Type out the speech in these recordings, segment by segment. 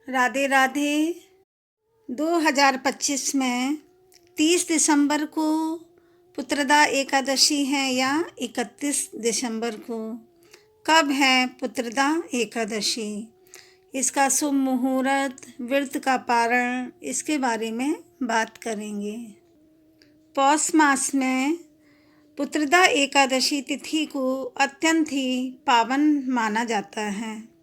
राधे राधे। 2025 में 30 दिसंबर को पुत्रदा एकादशी है या 31 दिसंबर को? कब है पुत्रदा एकादशी? इसका शुभ मुहूर्त, व्रत का पारण, इसके बारे में बात करेंगे। पौष मास में पुत्रदा एकादशी तिथि को अत्यंत ही पावन माना जाता है।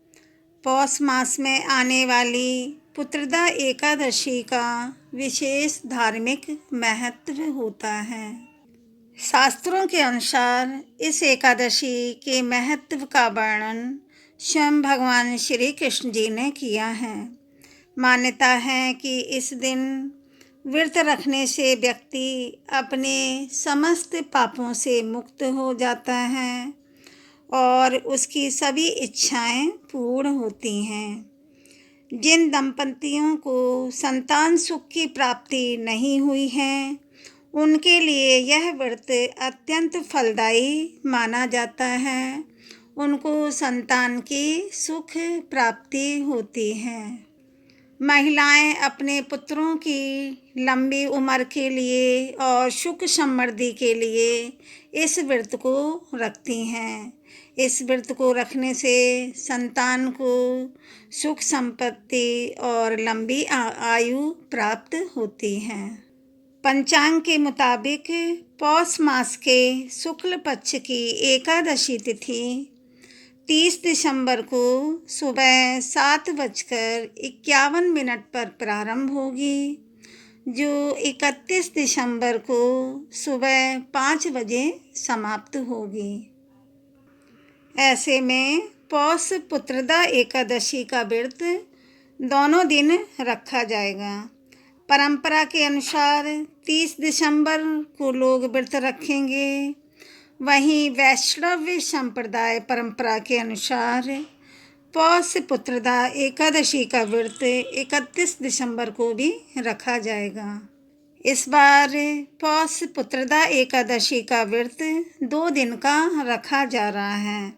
पौष मास में आने वाली पुत्रदा एकादशी का विशेष धार्मिक महत्व होता है। शास्त्रों के अनुसार इस एकादशी के महत्व का वर्णन स्वयं भगवान श्री कृष्ण जी ने किया है। मान्यता है कि इस दिन व्रत रखने से व्यक्ति अपने समस्त पापों से मुक्त हो जाता है और उसकी सभी इच्छाएं पूर्ण होती हैं। जिन दंपतियों को संतान सुख की प्राप्ति नहीं हुई है, उनके लिए यह व्रत अत्यंत फलदायी माना जाता है। उनको संतान की सुख प्राप्ति होती है। महिलाएं अपने पुत्रों की लंबी उम्र के लिए और सुख समृद्धि के लिए इस व्रत को रखती हैं। इस व्रत को रखने से संतान को सुख संपत्ति और लंबी आयु प्राप्त होती है। पंचांग के मुताबिक पौष मास के शुक्ल पक्ष की एकादशी तिथि 30 दिसंबर को सुबह 7:51 पर प्रारंभ होगी, जो 31 दिसंबर को सुबह 5 बजे समाप्त होगी। ऐसे में पौष पुत्रदा एकादशी का व्रत दोनों दिन रखा जाएगा। परंपरा के अनुसार 30 दिसंबर को लोग व्रत रखेंगे। वहीं वैष्णव संप्रदाय परंपरा के अनुसार पौष पुत्रदा एकादशी का व्रत 31 दिसंबर को भी रखा जाएगा। इस बार पौष पुत्रदा एकादशी का व्रत 2 दिन का रखा जा रहा है।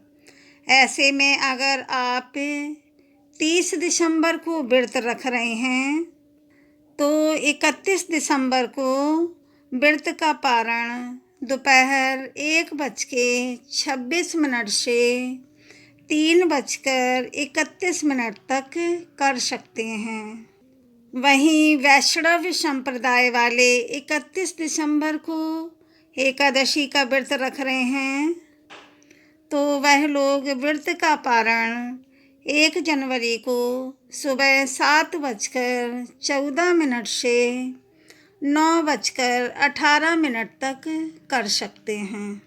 ऐसे में अगर आप 30 दिसंबर को व्रत रख रहे हैं तो 31 दिसंबर को व्रत का पारण दोपहर 1:26 से 3:31 तक कर सकते हैं। वहीं वैष्णव संप्रदाय वाले 31 दिसंबर को एकादशी का व्रत रख रहे हैं तो वह लोग व्रत का पारण 1 जनवरी को सुबह 7:14 से 9:18 तक कर सकते हैं।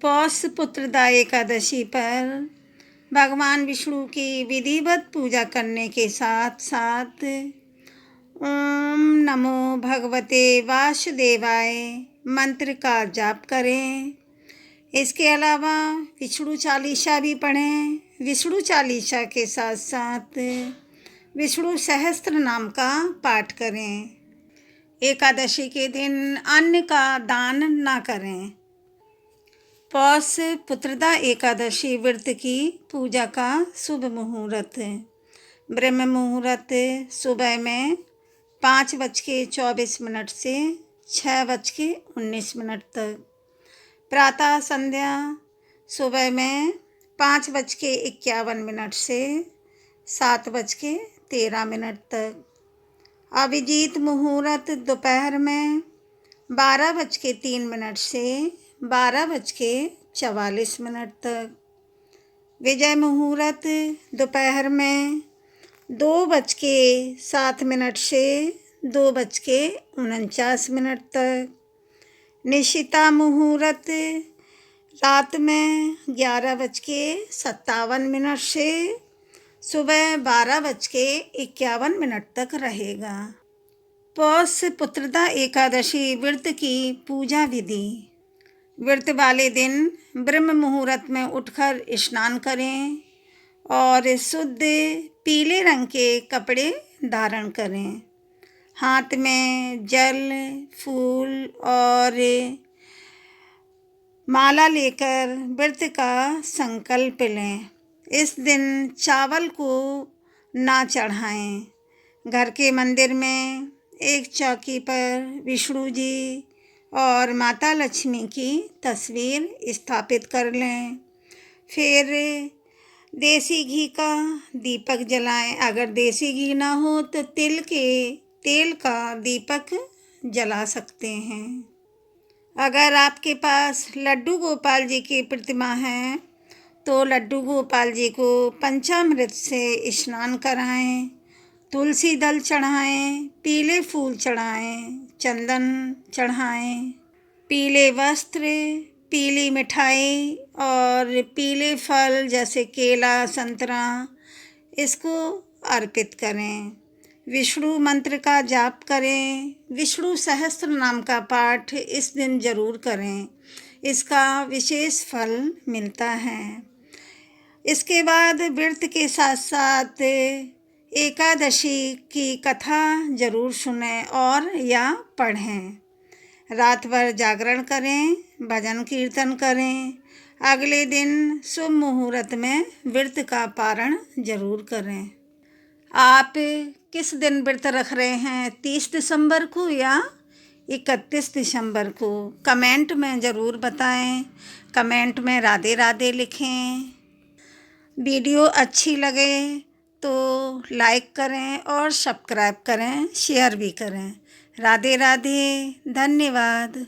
पौष पुत्रदा एकादशी पर भगवान विष्णु की विधिवत पूजा करने के साथ साथ ओम नमो भगवते वासुदेवाय मंत्र का जाप करें। इसके अलावा विष्णु चालीसा भी पढ़ें। विष्णु चालीसा के साथ साथ विष्णु सहस्त्र नाम का पाठ करें। एकादशी के दिन अन्न का दान न करें। पौष पुत्रदा एकादशी व्रत की पूजा का शुभ मुहूर्त। ब्रह्म मुहूर्त सुबह में 5:24 से 6:19 तक। प्रातः संध्या सुबह में 5:51 से 7:13 तक। अभिजीत मुहूर्त दोपहर में 12:03 से 12:44 तक। विजय मुहूर्त दोपहर में 2:07 से 2:49 तक। निशिता मुहूर्त रात में 11:57 से सुबह 12:51 तक रहेगा। पौष पुत्रदा एकादशी व्रत की पूजा विधि। व्रत वाले दिन ब्रह्म मुहूर्त में उठकर स्नान करें और शुद्ध पीले रंग के कपड़े धारण करें। हाथ में जल, फूल और माला लेकर व्रत का संकल्प लें। इस दिन चावल को ना चढ़ाएं। घर के मंदिर में एक चौकी पर विष्णु जी और माता लक्ष्मी की तस्वीर स्थापित कर लें। फिर देसी घी का दीपक जलाएं। अगर देसी घी ना हो तो तेल का दीपक जला सकते हैं। अगर आपके पास लड्डू गोपाल जी की प्रतिमा है तो लड्डू गोपाल जी को पंचामृत से स्नान कराएं, तुलसी दल चढ़ाएं, पीले फूल चढ़ाएं, चंदन चढ़ाएं, पीले वस्त्र, पीली मिठाई और पीले फल जैसे केला, संतरा इसको अर्पित करें। विष्णु मंत्र का जाप करें। विष्णु सहस्त्र नाम का पाठ इस दिन ज़रूर करें, इसका विशेष फल मिलता है। इसके बाद व्रत के साथ साथ एकादशी की कथा ज़रूर सुनें और या पढ़ें। रात भर जागरण करें, भजन कीर्तन करें। अगले दिन शुभ मुहूर्त में व्रत का पारण ज़रूर करें। आप किस दिन व्रत रख रहे हैं, 30 दिसंबर को या 31 दिसंबर को? कमेंट में ज़रूर बताएं। कमेंट में राधे राधे लिखें। वीडियो अच्छी लगे तो लाइक करें और सब्सक्राइब करें, शेयर भी करें। राधे राधे, धन्यवाद।